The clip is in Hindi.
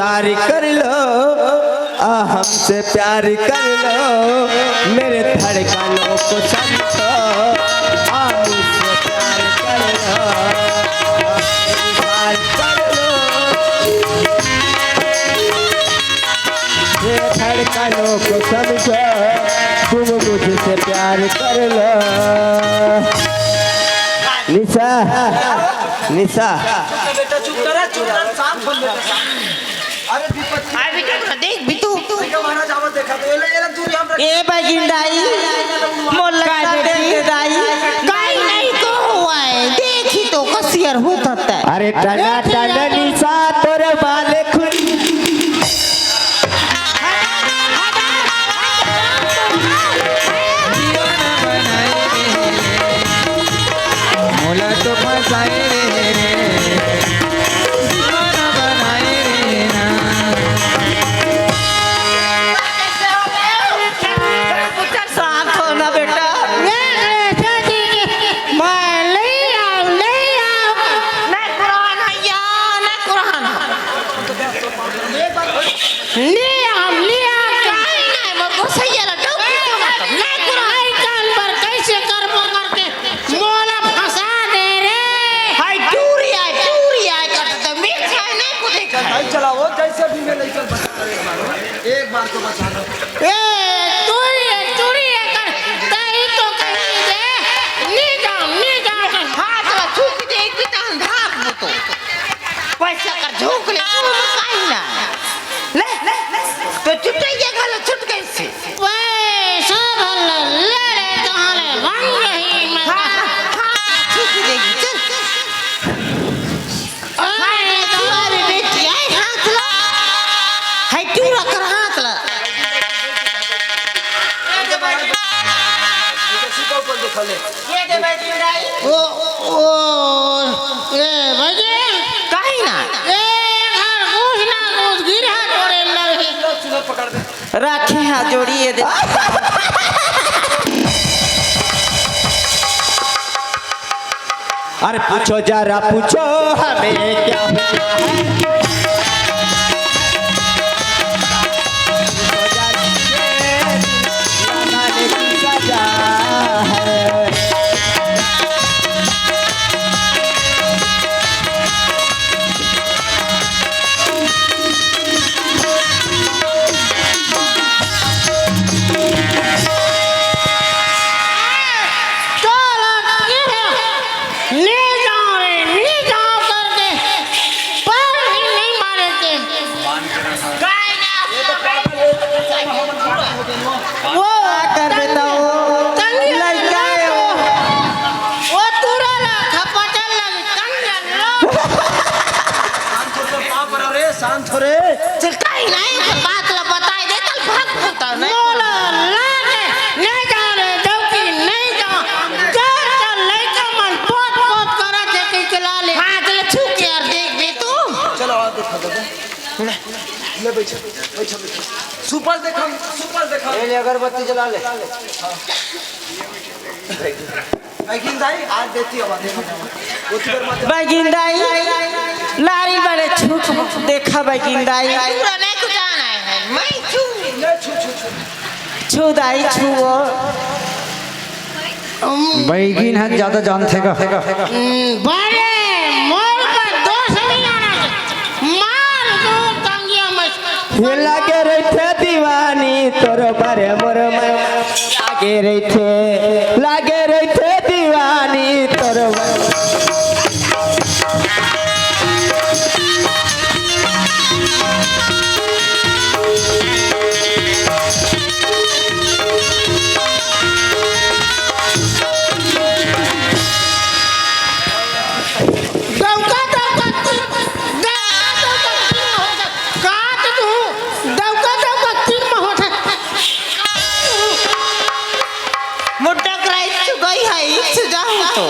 सार कर लो, हमसे प्यार कर लो, मेरे धड़कनों को समझो, मुझसे प्यार कर लो, सार कर लो, मेरे धड़कनों को समझो, तुम मुझसे प्यार कर लो। निशा निशा बेटा चुप कर, शांत हो बेटा। अरे दीपक आ बेटा देख बितू महाराज आवत देखा तो एला दूरी हम ए बगिंदाई मोर लगा दे दाई गाय नहीं को हुआ है देखी तो कसियर होता है। अरे टना टना निशा तोरे बाले खुद मोला तो फसाए रे दीवाना बनाए रे ना। शांत हो ना बेटा, चलाओ जैसे भी मैं लेकर बचा कर एक बार तो बचा लो। पैसा कर झोंक ले ले ले तो छुट्टी ये गल छुट गई से पैसा भल ले रे कहां ले बन रही मैं छुट देगी चल अरे तुम्हारी बेटी आई हाथ ला है क्यों रख हाथ ला सीधा ऊपर देखा ले ये दे बेटी राई ओ ए बजे काहे ना पकड़ दे रखे हाथ जोड़िए दे। अरे पूछो जरा पूछो हमें क्या हुआ है? लगाने की सजा है। शांत हो रे चल काई नहीं बात ला बताई दे कल भाग होता नहीं बोला लागे नहीं जा रे जौकी नहीं जा चल चल लइका मन पोत पोत करा थे कि चला ले हाथ ले छू के यार देख बे तू चलो आ देखा दे ले बैठ सुपर देखो ले अगरबत्ती जला ले लेकिन भाई आज देती हो बैगिंदाई लारी बड़े छूट देखा बैगिंदाई पूरा नहीं कुछ आना है मैं छू छू दाई छुओ बैगिन है ज्यादा जानते का बड़े मोर पर दोष नहीं आना मार दो टांगिया में ये लागे रही थे दीवानी तोर बारे मोर में लागे रही थे दीवानी तोर मुट्टा कराई गई है सुझाव तो